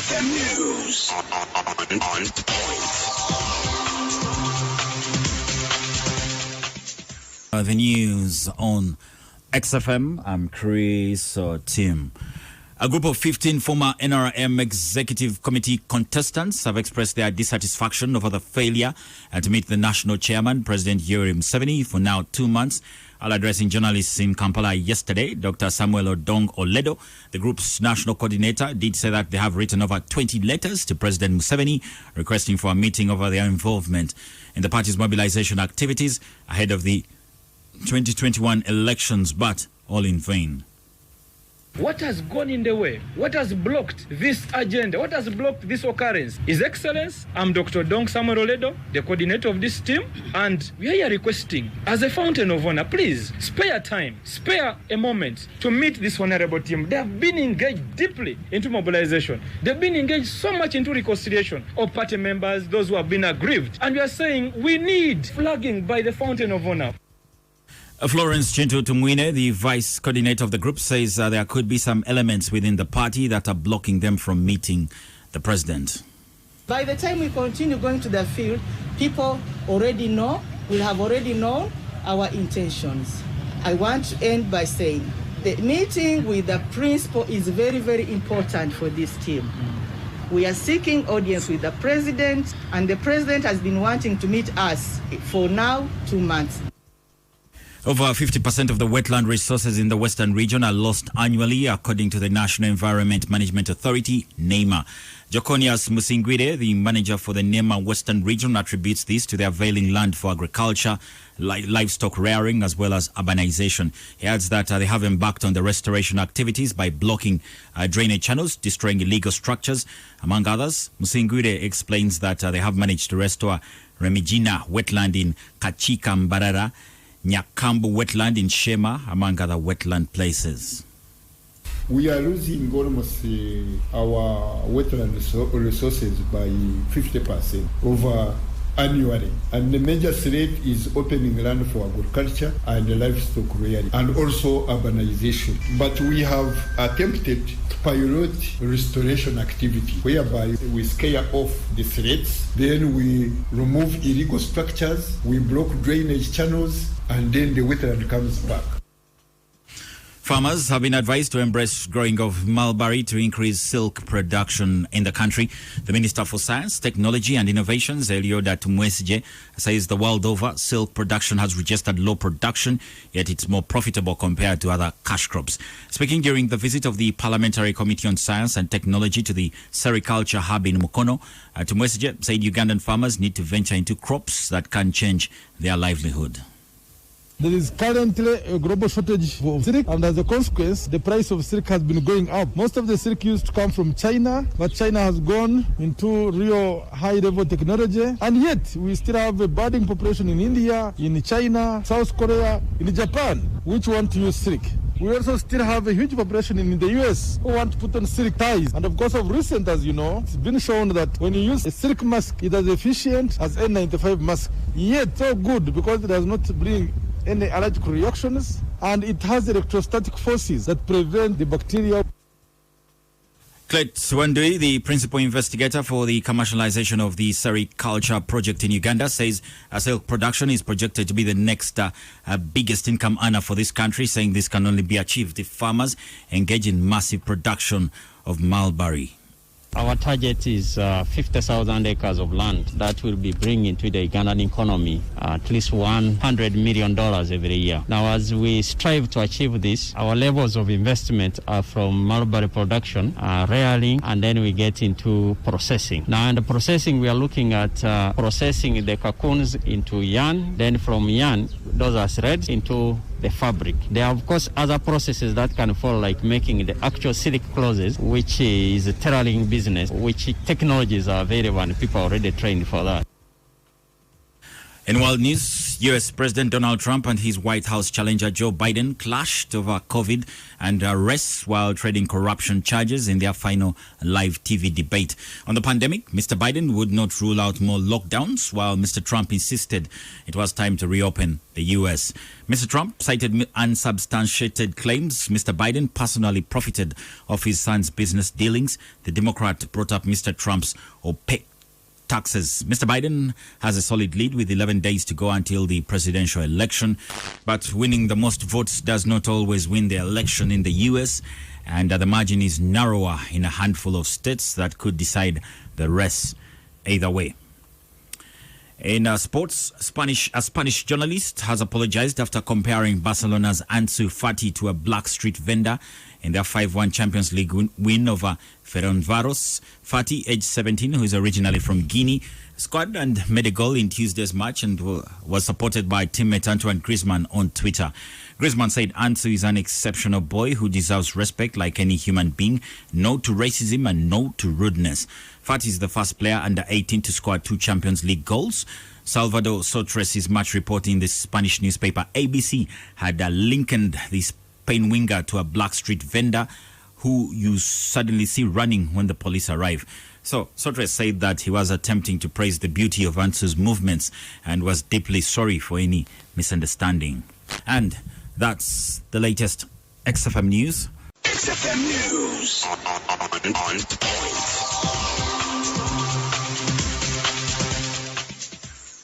XFM News on point. The news on XFM. I'm Chris Tim. A group of 15 former NRM Executive Committee contestants have expressed their dissatisfaction over the failure to meet the national chairman, President Yoweri Museveni, for now 2 months. While addressing journalists in Kampala yesterday, Dr. Samuel Odong Oledo, the group's national coordinator, did say that they have written over 20 letters to President Museveni requesting for a meeting over their involvement in the party's mobilization activities ahead of the 2021 elections, but all in vain. What has gone in the way? What has blocked this agenda? What has blocked this occurrence? His Excellence, I'm Dr. Dong Samuel Oledo, the coordinator of this team, and we are here requesting, as a fountain of honor, please spare time, spare a moment to meet this honorable team. They have been engaged deeply into mobilization. They've been engaged so much into reconciliation of party members, those who have been aggrieved. And we are saying we need flagging by the fountain of honor. Florence Chintu Tumwine, the vice coordinator of the group, says there could be some elements within the party that are blocking them from meeting the president. By the time we continue going to the field, people already know, will have already known our intentions. I want to end by saying the meeting with the principal is very, very important for this team. We are seeking audience with the president, and the president has been wanting to meet us for now 2 months. Over 50% of the wetland resources in the western region are lost annually, according to the National Environment Management Authority, NEMA. Joconius Musingwide, the manager for the NEMA Western Region, attributes this to the availing land for agriculture, livestock rearing, as well as urbanization. He adds that they have embarked on the restoration activities by blocking drainage channels, destroying illegal structures, among others. Musingwide explains that they have managed to restore Remigina wetland in Kachika Mbarara, Nyakambu wetland in Shema, among other wetland places. We are losing almost our wetland resources by 50% over annually. And the major threat is opening land for agriculture and livestock rearing, and also urbanization. But we have attempted to pilot restoration activity, whereby we scare off the threats, then we remove illegal structures, we block drainage channels, and then the wetland comes back. Farmers have been advised to embrace growing of mulberry to increase silk production in the country. The Minister for Science, Technology and Innovations, Elioda Tumwesije, says the world over, silk production has registered low production, yet it's more profitable compared to other cash crops. Speaking during the visit of the Parliamentary Committee on Science and Technology to the Sericulture Hub in Mukono, Tumwesije said Ugandan farmers need to venture into crops that can change their livelihood. There is currently a global shortage of silk, and as a consequence, the price of silk has been going up. Most of the silk used to come from China, but China has gone into real high-level technology, and yet we still have a budding population in India, in China, South Korea, in Japan, which want to use silk. We also still have a huge population in the US who want to put on silk ties. And of course, of recent, as you know, it's been shown that when you use a silk mask, it's as efficient as N95 mask. Yet so good because it does not bring any allergic reactions, and it has electrostatic forces that prevent the bacteria. Clet Swandui, the principal investigator for the commercialization of the sericulture project in Uganda, says silk production is projected to be the next biggest income earner for this country, saying this can only be achieved if farmers engage in massive production of mulberry. Our target is 50,000 acres of land that will be bringing to the Ugandan economy at least $100 million every year. Now, as we strive to achieve this, our levels of investment are from mulberry production, rearing, and then we get into processing. Now, in the processing, we are looking at processing the cocoons into yarn, then from yarn, those are threads into the fabric. There are, of course, other processes that can follow, like making the actual silk clothes, which is a tailoring business, which technologies are available and people are already trained for that. In world news, U.S. President Donald Trump and his White House challenger Joe Biden clashed over COVID and arrests while trading corruption charges in their final live TV debate. On the pandemic, Mr. Biden would not rule out more lockdowns, while Mr. Trump insisted it was time to reopen the U.S. Mr. Trump cited unsubstantiated claims Mr. Biden personally profited off his son's business dealings. The Democrat brought up Mr. Trump's opaque taxes. Mr. Biden has a solid lead with 11 days to go until the presidential election, but winning the most votes does not always win the election in the U.S., and the margin is narrower in a handful of states that could decide the rest either way. In sports, a Spanish journalist has apologized after comparing Barcelona's Ansu Fati to a black street vendor in their 5-1 Champions League win over Ferencváros. Fati, age 17, who is originally from Guinea, scored and made a goal in Tuesday's match and was supported by teammate Antoine Griezmann on Twitter. Griezmann said Ansu is an exceptional boy who deserves respect like any human being. No to racism and no to rudeness. Fati is the first player under 18 to score 2 Champions League goals. Salvador Sotres's match report in the Spanish newspaper ABC had likened the Spain winger to a black street vendor who you suddenly see running when the police arrive. So Sotres said that he was attempting to praise the beauty of Ansu's movements and was deeply sorry for any misunderstanding. And that's the latest XFM News. XFM News on point.